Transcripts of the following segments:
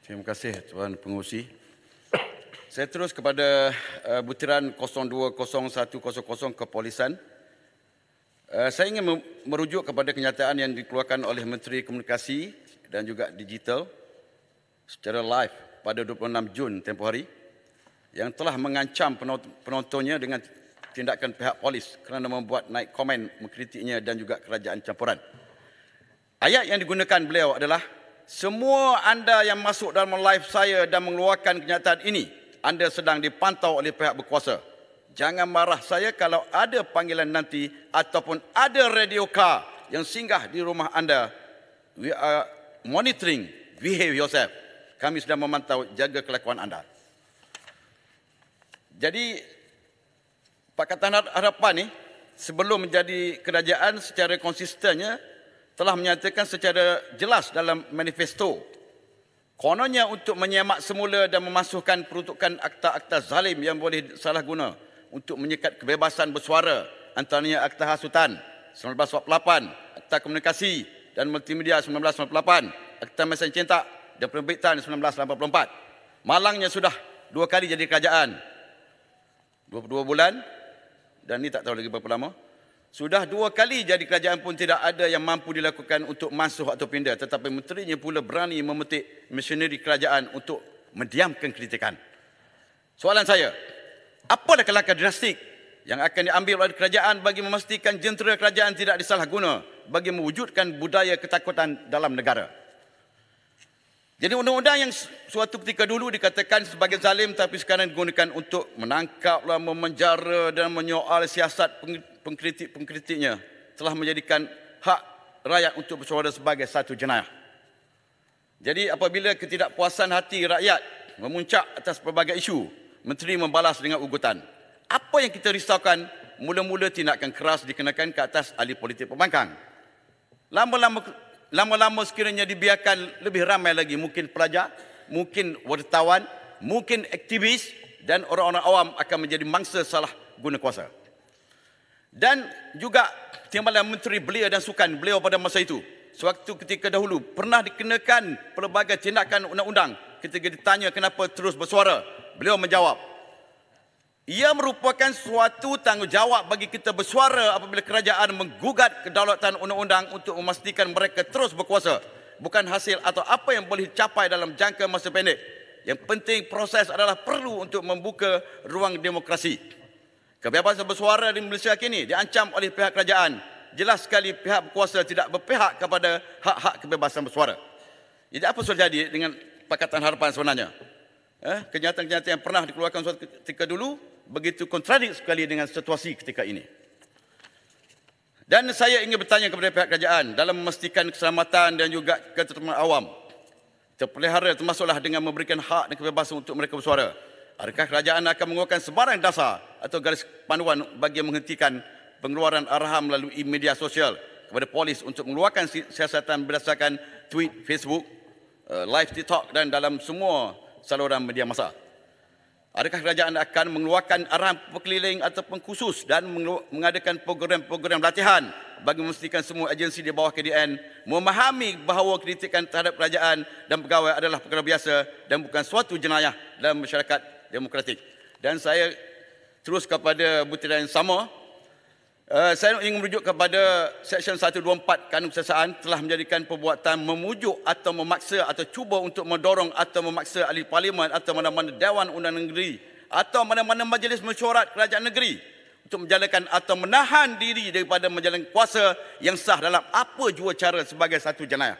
Terima kasih Tuan Pengerusi. Saya terus kepada butiran 020100 Kepolisian. Saya ingin merujuk kepada kenyataan yang dikeluarkan oleh Menteri Komunikasi dan juga Digital secara live pada 26 Jun tempoh hari yang telah mengancam penontonnya dengan tindakan pihak polis kerana membuat naik komen mengkritiknya dan juga kerajaan campuran. Ayat yang digunakan beliau adalah, semua anda yang masuk dalam live saya dan mengeluarkan kenyataan ini, anda sedang dipantau oleh pihak berkuasa. Jangan marah saya kalau ada panggilan nanti ataupun ada radio car yang singgah di rumah anda. We are monitoring, behave yourself. Kami sedang memantau, jaga kelakuan anda. Jadi, Pakatan Harapan ni sebelum menjadi kerajaan secara konsistennya telah menyatakan secara jelas dalam manifesto, kononnya untuk menyemak semula dan memasukkan peruntukan akta-akta zalim yang boleh salah guna untuk menyekat kebebasan bersuara, antaranya Akta Hasutan 1948, Akta Komunikasi dan Multimedia 1998, Akta Mesin Cetak dan Penerbitan 1984. Malangnya sudah 2 kali jadi kerajaan. 22 bulan dan ni tak tahu lagi berapa lama. Sudah 2 kali jadi kerajaan pun tidak ada yang mampu dilakukan untuk mansuh atau pindah, tetapi menterinya pula berani memetik misioneri kerajaan untuk mendiamkan kritikan. Soalan saya, apa langkah-langkah drastik yang akan diambil oleh kerajaan bagi memastikan jentera kerajaan tidak disalahguna bagi mewujudkan budaya ketakutan dalam negara? Jadi undang-undang yang suatu ketika dulu dikatakan sebagai zalim tapi sekarang digunakan untuk menangkap, memenjara dan menyoal siasat pengkritik-pengkritiknya telah menjadikan hak rakyat untuk bersuara sebagai satu jenayah. Jadi apabila ketidakpuasan hati rakyat memuncak atas pelbagai isu, Menteri membalas dengan ugutan. Apa yang kita risaukan, mula-mula tindakan keras dikenakan ke atas ahli politik pembangkang. Lama-lama sekiranya dibiarkan, lebih ramai lagi, mungkin pelajar, mungkin wartawan, mungkin aktivis dan orang-orang awam akan menjadi mangsa salah guna kuasa. Dan juga timbalan Menteri Belia dan Sukan beliau pada masa itu, sewaktu ketika dahulu pernah dikenakan pelbagai tindakan undang-undang. Ketika ditanya kenapa terus bersuara, beliau menjawab, ia merupakan suatu tanggungjawab bagi kita bersuara apabila kerajaan menggugat kedaulatan undang-undang untuk memastikan mereka terus berkuasa, bukan hasil atau apa yang boleh dicapai dalam jangka masa pendek. Yang penting proses adalah perlu untuk membuka ruang demokrasi. Kebebasan bersuara di Malaysia kini diancam oleh pihak kerajaan. Jelas sekali pihak berkuasa tidak berpihak kepada hak-hak kebebasan bersuara. Jadi apa sudah jadi dengan Pakatan Harapan sebenarnya? Kenyataan-kenyataan yang pernah dikeluarkan suatu ketika dulu begitu kontradik sekali dengan situasi ketika ini. Dan saya ingin bertanya kepada pihak kerajaan dalam memastikan keselamatan dan juga ketertiban awam terpelihara, termasuklah dengan memberikan hak dan kebebasan untuk mereka bersuara. Adakah kerajaan akan mengeluarkan sebarang dasar atau garis panduan bagi menghentikan pengeluaran arahan melalui media sosial kepada polis untuk mengeluarkan siasatan berdasarkan tweet, Facebook, live TikTok dan dalam semua saluran media massa? Adakah kerajaan akan mengeluarkan arahan berkeliling ataupun khusus dan mengadakan program-program latihan bagi memastikan semua agensi di bawah KDN memahami bahawa kritikan terhadap kerajaan dan pegawai adalah perkara biasa dan bukan suatu jenayah dalam masyarakat demokratik? Dan saya terus kepada butiran yang sama, saya ingin merujuk kepada Seksyen 124 Kanun Keseksaan telah menjadikan perbuatan memujuk atau memaksa atau cuba untuk mendorong atau memaksa ahli parlimen atau mana-mana Dewan Undang-Undang Negeri atau mana-mana majlis mesyuarat kerajaan negeri untuk menjalankan atau menahan diri daripada menjalankan kuasa yang sah dalam apa jua cara sebagai satu jenayah.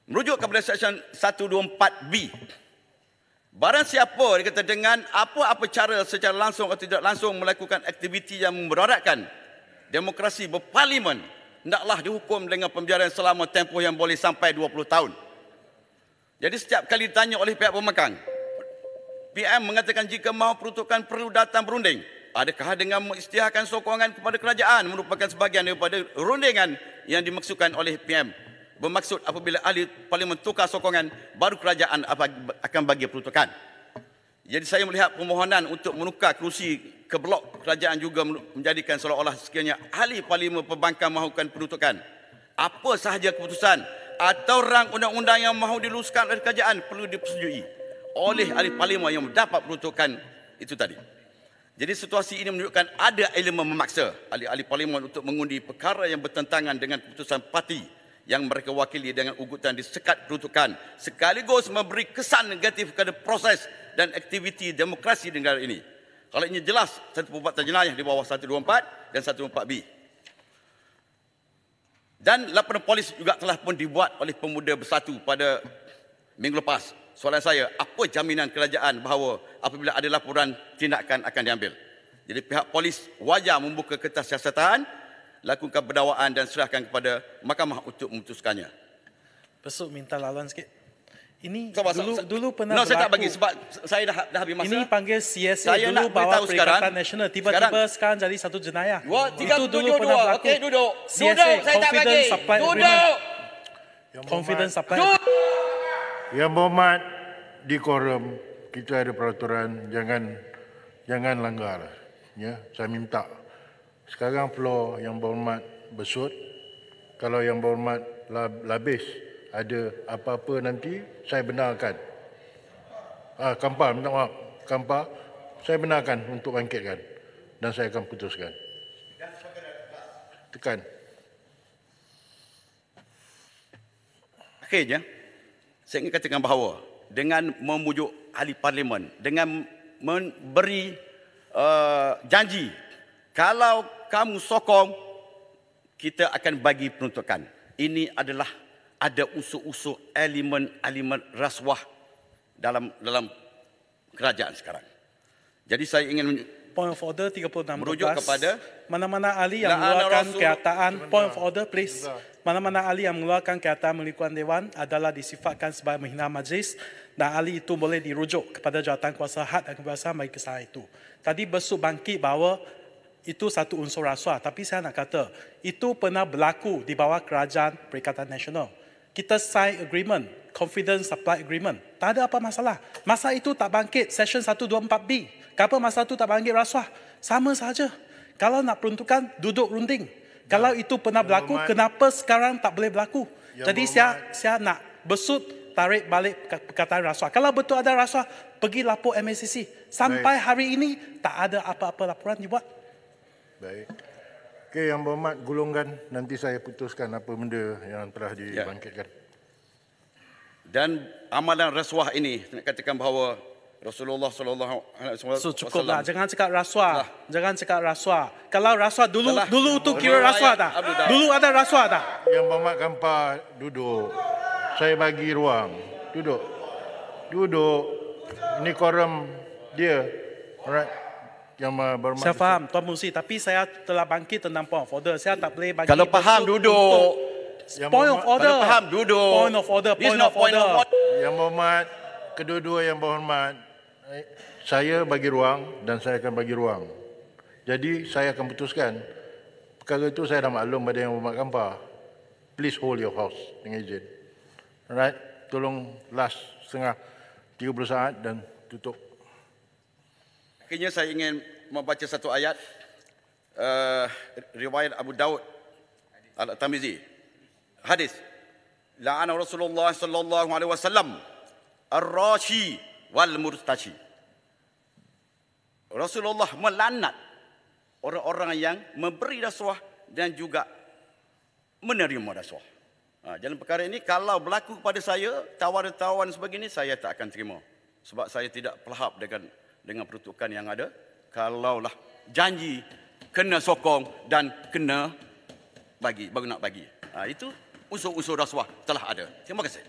Merujuk kepada Seksyen 124B, barang siapa dikata dengan apa-apa cara secara langsung atau tidak langsung melakukan aktiviti yang memudaratkan demokrasi berparlimen, hendaklah dihukum dengan penjara selama tempoh yang boleh sampai 20 tahun. Jadi setiap kali ditanya oleh pihak pembangkang, PM mengatakan jika mahu peruntukan perlu datang berunding. Adakah dengan mengisytiharkan sokongan kepada kerajaan merupakan sebahagian daripada rundingan yang dimaksudkan oleh PM? Bermaksud apabila ahli parlimen tukar sokongan, baru kerajaan akan bagi peruntukan. Jadi saya melihat permohonan untuk menukar kerusi ke blok kerajaan juga menjadikan seolah-olah sekiranya ahli parlimen pembangkang mahukan peruntukan. Apa sahaja keputusan atau rang undang-undang yang mahu diluluskan oleh kerajaan perlu dipersetujui oleh ahli parlimen yang mendapat peruntukan itu tadi. Jadi situasi ini menunjukkan ada elemen memaksa ahli-ahli parlimen untuk mengundi perkara yang bertentangan dengan keputusan parti yang mereka wakili dengan ugutan disekat peruntukan, sekaligus memberi kesan negatif kepada proses dan aktiviti demokrasi di negara ini. Kalau ini jelas satu perbuatan jenayah di bawah 124 dan 124B. Dan laporan polis juga telah pun dibuat oleh Pemuda Bersatu pada minggu lepas. Soalan saya, apa jaminan kerajaan bahawa apabila ada laporan, tindakan akan diambil? Jadi pihak polis wajar membuka kertas siasatan, lakukan pendakwaan dan serahkan kepada mahkamah untuk memutuskannya. Besok minta laluan sikit. Ini dulu No, pernah berlaku. saya tak bagi sebab saya dah habis masa. Ini panggil CSA Saya dulu nak bawa beritahu sekarang, Perikatan Nasional. Tiba-tiba sekarang jadi satu jenayah. Itu dulu duduk, pernah berlaku. okey, duduk. CSA, Duduk, saya tak Confidence bagi. Supply Duduk. Agreement. Confidence Supply Agreement. Yang berhormat di quorum, kita ada peraturan, jangan langgar. Ya, saya minta. Sekarang floor yang berhormat bersut. Kalau yang berhormat labis ada apa-apa nanti, saya benarkan. Kampar, minta maaf. Kampar, saya benarkan untuk bangkitkan. Dan saya akan putuskan. Tekan. Akhirnya, saya ingin katakan bahawa dengan memujuk ahli parlimen, dengan memberi janji, kalau kamu sokong, kita akan bagi peruntukan. Ini adalah ada unsur-unsur elemen rasuah dalam kerajaan sekarang. Jadi saya ingin Point of order 36 merujuk kepada mana-mana ahli yang La'ana mengeluarkan Rasul. kenyataan. Point of order please. Mana-mana ahli yang mengeluarkan kenyataan melikuan Dewan adalah disifatkan sebagai menghina majlis dan ahli itu boleh dirujuk kepada jawatan kuasa had dan kebebasan bagi kesalahan itu. Tadi Besut bangkit bahawa itu satu unsur rasuah, tapi saya nak kata itu pernah berlaku di bawah Kerajaan Perikatan Nasional. Kita sign agreement, confidence supply agreement. Tak ada apa masalah. Masa itu tak bangkit Section 124B. Kenapa masa itu tak bangkit rasuah? Sama saja. Kalau nak peruntukan, duduk runding. Kalau itu pernah berlaku, kenapa sekarang tak boleh berlaku? Jadi saya nak Besut tarik balik perkataan rasuah. Kalau betul ada rasuah, pergi lapor MACC. Sampai hari ini, tak ada apa-apa laporan dibuat. Baik. Okey, yang berhormat golongkan, nanti saya putuskan apa benda yang telah dibangkitkan. dan amalan rasuah ini, nak katakan bahawa Rasulullah sallallahu alaihi wasallam. So cukuplah, jangan cakap rasuah. Jangan cakap rasuah. Kalau rasuah dulu tu kira rasuah tak? Dulu ada rasuah tak? Yang berhormat Kampar, duduk. Saya bagi ruang. Duduk. Ini quorum dia. Alright. Yang berhormat. Saya faham, Tuan Musi. Tapi saya telah bangkit tentang point of order. Saya tak boleh bagi. Kalau faham, duduk. Point of order. Kalau faham, duduk. Point of order. This Point not of order. Yang berhormat, kedua-dua yang berhormat, saya bagi ruang dan saya akan bagi ruang. Jadi saya akan putuskan. Perkara itu saya dah maklum pada yang berhormat Kampar. Please hold your house dengan izin. Alright, tolong last setengah 30 saat dan tutup. Akhirnya saya ingin membaca satu ayat riwayat Abu Daud Al-Tirmizi. Hadis. La'ana Rasulullah sallallahu alaihi wasallam ar-rashi wal murtashi. Rasulullah melaknat orang-orang yang memberi rasuah dan juga menerima rasuah. Dalam perkara ini, kalau berlaku kepada saya, tawaran-tawaran sebegini, saya tak akan terima. Sebab saya tidak pelahap dengan peruntukan yang ada. Kalaulah janji, kena sokong dan kena bagi, baru nak bagi. Itu unsur-unsur rasuah telah ada. Terima kasih.